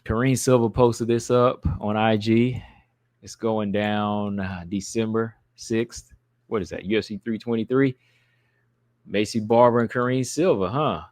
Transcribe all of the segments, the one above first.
Karine Silva posted this up on IG. It's going down December 6th. What is that? UFC 323. Maycee Barber and Karine Silva, huh?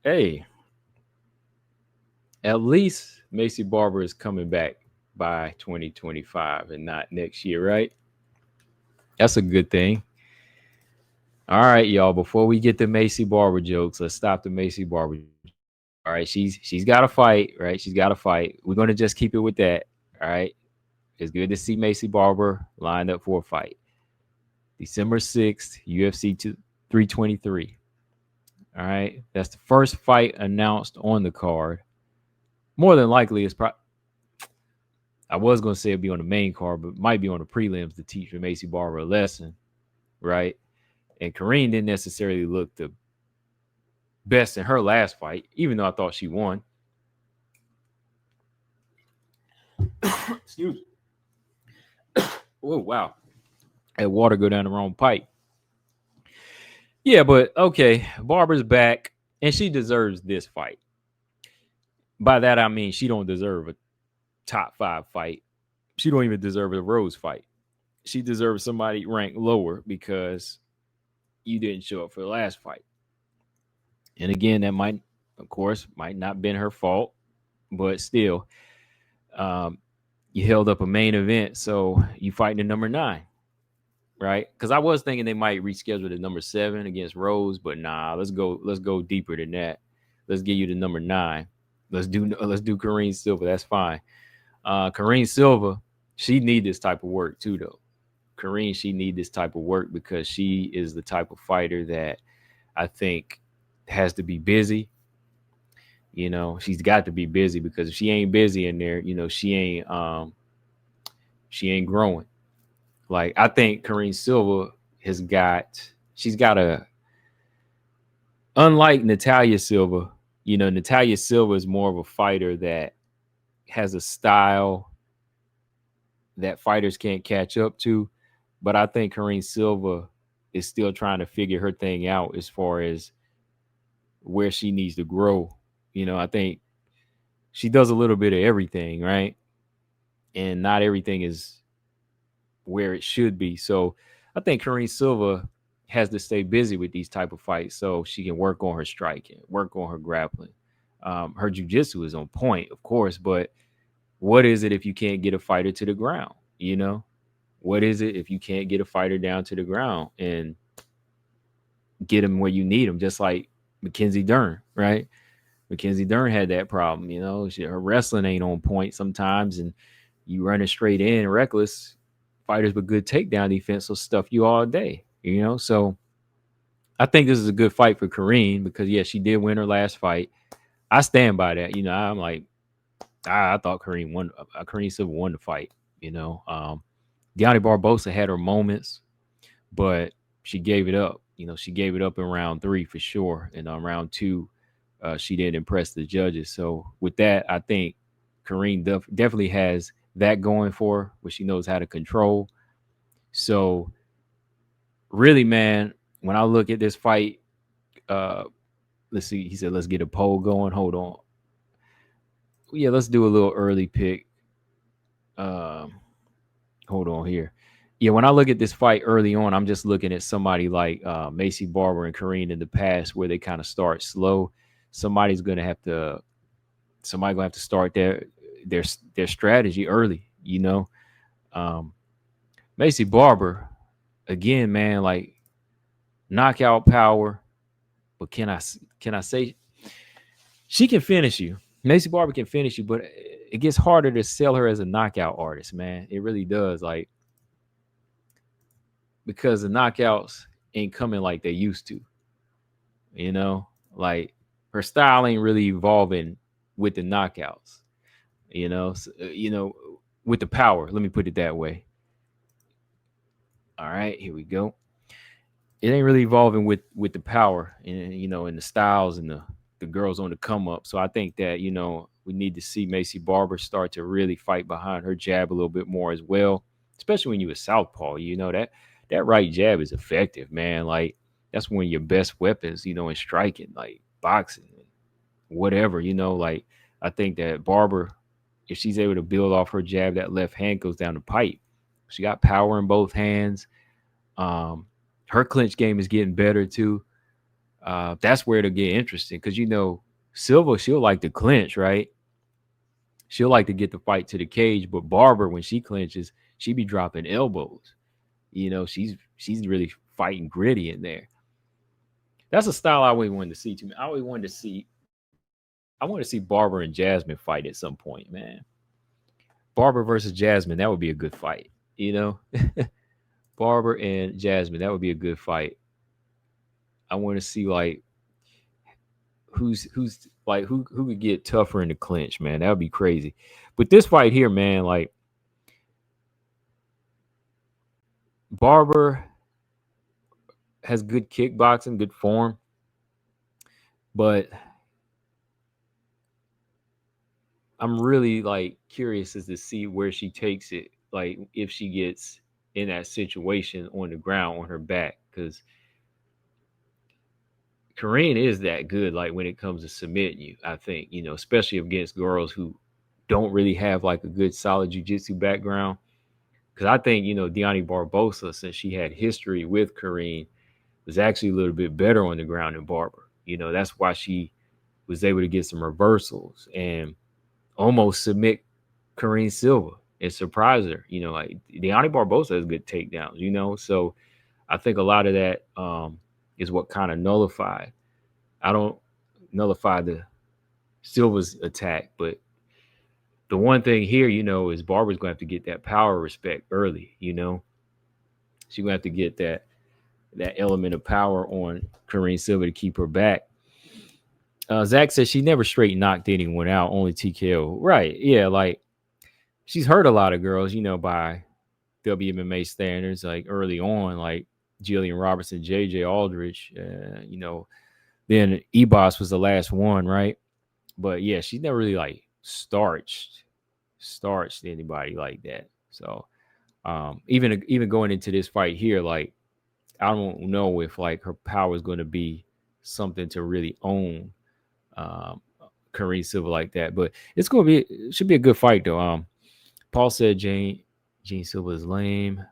Hey, at least Maycee Barber is coming back by 2025 and not next year, right? That's a good thing. All right, y'all. Before we get the Maycee Barber jokes, let's stop the Maycee Barber. All right, she's got to fight, right? She's got to fight. We're gonna just keep it with that. All right. It's good to see Maycee Barber lined up for a fight. December 6th, UFC 323. All right. That's the first fight announced on the card. More than likely, it's probably. I was going to say it'd be on the main card, but might be on the prelims to teach Maycee Barber a lesson, right? And Karine didn't necessarily look the best in her last fight, even though I thought she won. Excuse me. Oh, wow. That water go down the wrong pipe. Yeah, but okay, Barber's back, and she deserves this fight. By that, I mean she don't deserve a top 5 fight. She don't even deserve a Rose fight. She deserves somebody ranked lower because you didn't show up for the last fight. And again, that might, of course, might not been her fault, but still, you held up a main event, so you fighting the number 9, right? Because I was thinking they might reschedule the number 7 against Rose, but nah, let's go deeper than that. Let's give you the number 9. Let's do Karine Silva. That's fine. Karine Silva, she need this type of work too, though. Karine, she need this type of work because she is the type of fighter that I think has to be busy. You know, she's got to be busy because if she ain't busy in there, you know, she ain't growing. Like I think Karine Silva she's got a, unlike Natalia Silva, you know, Natalia Silva is more of a fighter that has a style that fighters can't catch up to. But I think Karine Silva is still trying to figure her thing out as far as where she needs to grow. You know, I think she does a little bit of everything, right? And not everything is where it should be. So I think Karine Silva has to stay busy with these type of fights so she can work on her striking, work on her grappling. Her jiu-jitsu is on point, of course, but what is it if you can't get a fighter to the ground? You know, what is it if you can't get a fighter down to the ground and get him where you need him? Just like Mackenzie Dern, right? Mackenzie Dern had that problem. You know, her wrestling ain't on point sometimes, and you running straight in reckless. Fighters with good takedown defense will stuff you all day. You know, so I think this is a good fight for Karine because yeah, she did win her last fight. I stand by that. You know, I'm like, I thought Karine Silva won the fight. You know, Deanna Barbosa had her moments, but she gave it up. You know, she gave it up in round 3 for sure, and on round 2, she didn't impress the judges. So with that, I think Karine definitely has that going for her, where she knows how to control. So really, man, when I look at this fight, let's see. He said, let's get a poll going. Hold on. Yeah, let's do a little early pick. Hold on here. Yeah, when I look at this fight early on, I'm just looking at somebody like Maycee Barber and Karine in the past where they kind of start slow. Somebody's gonna have to start their strategy early, you know. Maycee Barber, again, man, like knockout power, but can I say she can finish you? Maycee Barber can finish you, but it gets harder to sell her as a knockout artist, man. It really does, like because the knockouts ain't coming like they used to. You know, like her style ain't really evolving with the knockouts. You know, with the power. Let me put it that way. All right, here we go. It ain't really evolving with the power and you know and the styles and the girls on the come up. So I think that you know we need to see Maycee Barber start to really fight behind her jab a little bit more as well, especially when you a southpaw. You know that right jab is effective, man. Like that's one of your best weapons, you know, in striking, like boxing. whatever, like I think that Barber, if she's able to build off her jab, that left hand goes down the pipe. She got power in both hands. Her clinch game is getting better too. That's where it'll get interesting because Silva, she'll like to clinch, right? She'll like to get the fight to the cage, but Barber, when she clinches, she be dropping elbows. She's really fighting gritty in there. That's a style I always wanted to see too. I want to see Barber and Jasmine fight at some point, man. Barber versus Jasmine, that would be a good fight. You know, Barber and Jasmine, that would be a good fight. I want to see like who's like who could get tougher in the clinch, man. That would be crazy. But this fight here, man, like Barber has good kickboxing, good form, but I'm really like curious as to see where she takes it. Like if she gets in that situation on the ground on her back, because Karine is that good. Like when it comes to submitting you, I think especially against girls who don't really have like a good solid jujitsu background. Because I think Deani Barbosa, since she had history with Karine, was actually a little bit better on the ground than Barber. That's why she was able to get some reversals and almost submit Karine Silva and surprise her. Like Deani Barbosa has good takedowns. So I think a lot of that is what kind of nullified. I don't nullify the Silva's attack, but the one thing here, is Barber's going to have to get that power respect early. She's going to have to get that element of power on Karine Silva to keep her back. Zach says she never straight knocked anyone out, only TKO. Right. Yeah. Like she's hurt a lot of girls, by WMMA standards, like early on, like Jillian Robertson, JJ Aldrich, then Ebos was the last one. Right. But yeah, she's never really like starched anybody like that. So even going into this fight here, like I don't know if like her power is going to be something to really own Karine Silva like that, but it's going to be it should be a good fight though. Paul said Jean Silva is lame.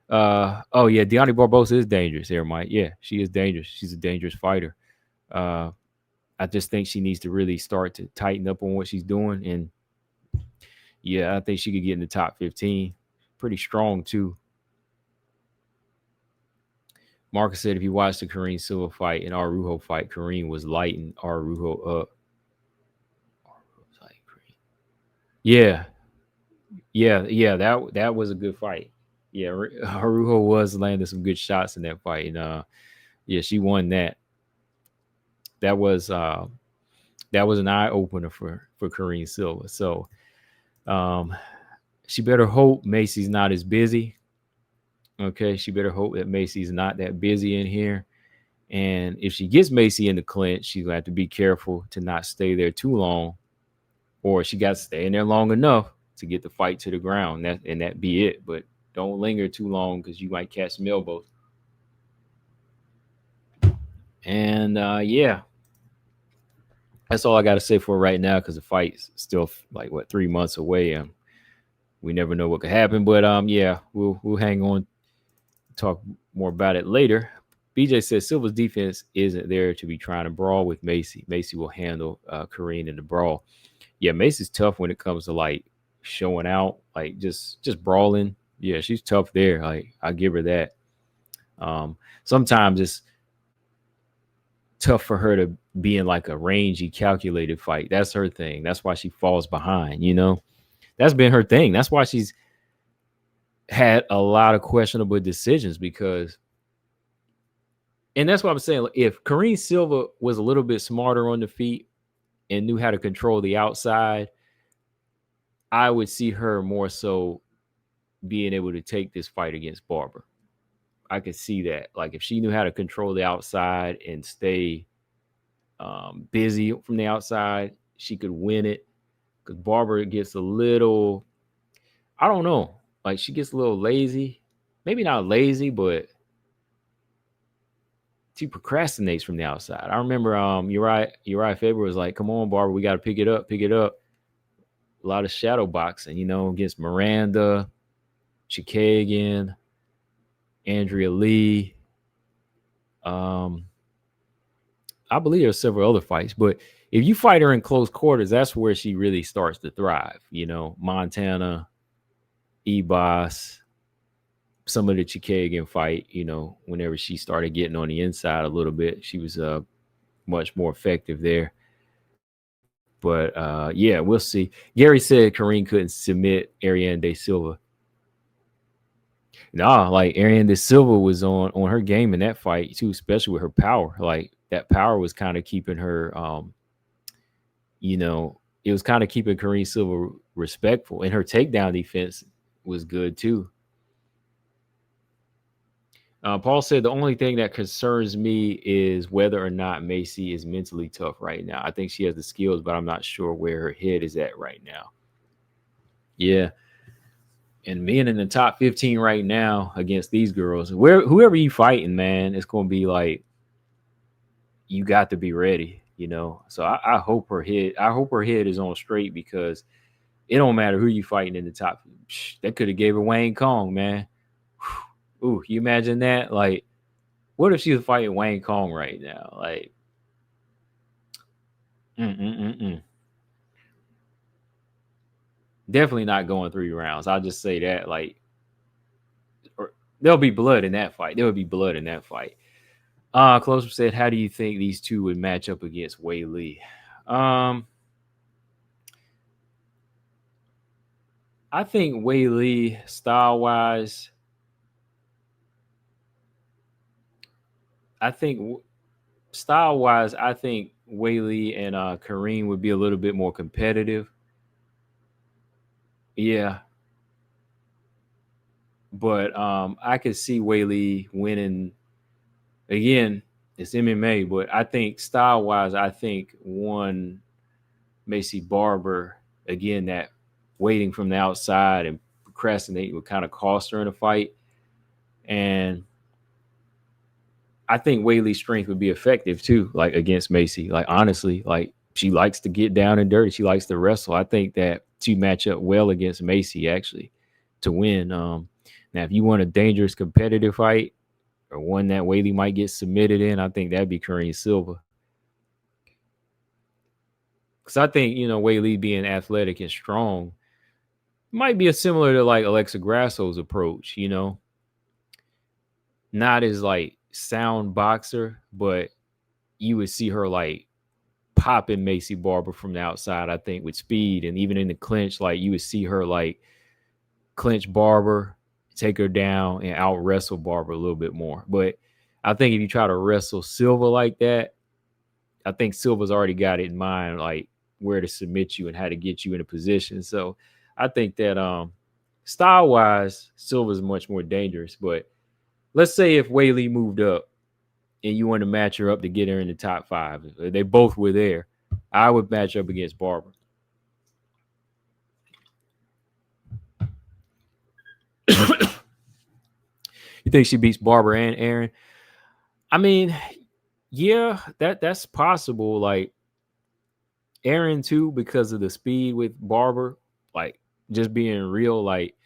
Oh yeah, Deani Barbosa is dangerous there, Mike. Yeah, she is dangerous. She's a dangerous fighter. I just think she needs to really start to tighten up on what she's doing, and yeah, I think she could get in the top 15. Pretty strong too. Marcus said if you watched the Karine Silva fight and Arujo fight, Karine was lighting Arujo up. Yeah. That was a good fight. Yeah, Arujo was landing some good shots in that fight, and yeah, she won that. That was an eye opener for Karine Silva. So, she better hope Maycee's not as busy. Okay, she better hope that Maycee's not that busy in here. And if she gets Maycee in the clinch, she's gonna have to be careful to not stay there too long, or she got to stay in there long enough to get the fight to the ground. That be it. But don't linger too long because you might catch some elbows. And yeah, that's all I got to say for right now because the fight's still like 3 months away, and we never know what could happen. But yeah, we'll hang on, talk more about it later. BJ says Silva's defense isn't there to be trying to brawl with Maycee. Maycee will handle Karine in the brawl. Yeah, Maycee's tough when it comes to like showing out, like just brawling. Yeah, she's tough there. Like I give her that. Sometimes it's tough for her to be in like a rangy, calculated fight. That's her thing. That's why she falls behind. That's been her thing. That's why she's had a lot of questionable decisions because. And that's what I'm saying. If Karine Silva was a little bit smarter on the feet and knew how to control the outside, I would see her more so being able to take this fight against Barber. I could see that. Like if she knew how to control the outside and stay busy from the outside, she could win it. Because Barber gets a little, I don't know, like she gets a little lazy. Maybe not lazy, but she procrastinates from the outside. I remember Uriah Faber was like, "Come on, Barber, we got to pick it up, pick it up." A lot of shadow boxing, against Miranda, Chikagan, Andrea Lee. I believe there's several other fights, but if you fight her in close quarters, that's where she really starts to thrive. Montana, Ebos, some of the Chikagan fight, whenever she started getting on the inside a little bit, she was much more effective there. But yeah, we'll see. Gary said Karine couldn't submit Ariane De Silva. Nah, like Ariane De Silva was on her game in that fight too, especially with her power. Like that power was kind of keeping her it was kind of keeping Karine Silva respectful, and her takedown defense was good too. Paul said the only thing that concerns me is whether or not Maycee is mentally tough right now. I think she has the skills, but I'm not sure where her head is at right now. Yeah. And being in the top 15 right now against these girls, whoever you fighting, man, it's going to be like, you got to be ready, So I hope her head is on straight, because it don't matter who you fighting in the top. That could have gave her Wayne Kong, man. Ooh, you imagine that? Like, what if she was fighting Wayne Kong right now? Like, definitely not going 3 rounds. I'll just say that. Like, there'll be blood in that fight. There would be blood in that fight. Closer said, how do you think these two would match up against Wei Lee? I think Wei Lee, style-wise, I think Wei Lee and Karine would be a little bit more competitive. Yeah. But I could see Wei Lee winning. Again, it's MMA, but I think style-wise, I think one Maycee Barber, again, that waiting from the outside and procrastinating would kind of cost her in a fight. And I think Wei Lee's strength would be effective too, like against Maycee. Like, honestly, like, she likes to get down and dirty. She likes to wrestle. I think that she match up well against Maycee, actually, to win. Now, if you want a dangerous competitive fight, or one that Wei Lee might get submitted in, I think that'd be Karine Silva. Because I think, Wei Lee being athletic and strong might be a similar to like Alexa Grasso's approach, not as like sound boxer, but you would see her like popping Maycee Barber from the outside, I think, with speed. And even in the clinch, like you would see her like clinch Barber, take her down, and out wrestle Barber a little bit more. But I think if you try to wrestle Silva like that, I think Silva's already got it in mind, like where to submit you and how to get you in a position. So I think that style wise, Silva's much more dangerous. But let's say if Wei Lee moved up and you want to match her up to get her in the top 5, they both were there, I would match up against Barber. You think she beats Barber and Aaron? I mean, yeah, that's possible. Like Aaron too, because of the speed with Barber, like just being real. Like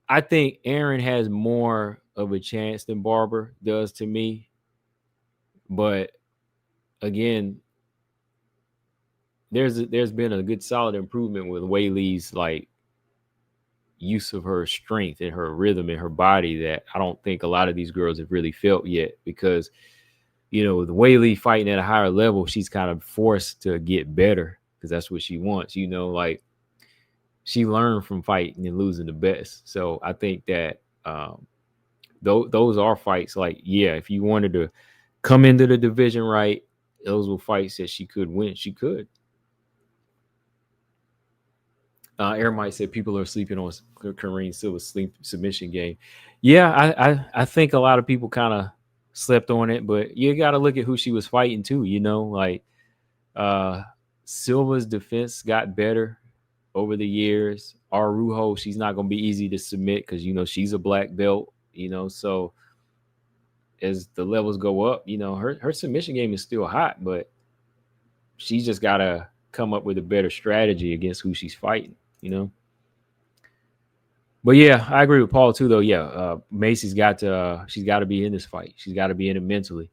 I think Aaron has more of a chance than Barber does to me. But again, there's been a good solid improvement with Wei Lee's like use of her strength and her rhythm in her body that I don't think a lot of these girls have really felt yet, because the Wei Lee fighting at a higher level, she's kind of forced to get better because that's what she wants. Like she learned from fighting and losing the best. So I think that those are fights. Like, yeah, if you wanted to come into the division right, those were fights that she could win. She could. Aaron might say people are sleeping on Karine Silva's sleep submission game. Yeah, I think a lot of people kind of slept on it, but you got to look at who she was fighting too. Like Silva's defense got better over the years. Arujo, she's not going to be easy to submit because she's a black belt. So as the levels go up, you know, her submission game is still hot, but she's just gotta come up with a better strategy against who she's fighting, you know. But I agree with Paul too, though. Maycee's got to she's got to be in this fight. She's got to be in it mentally.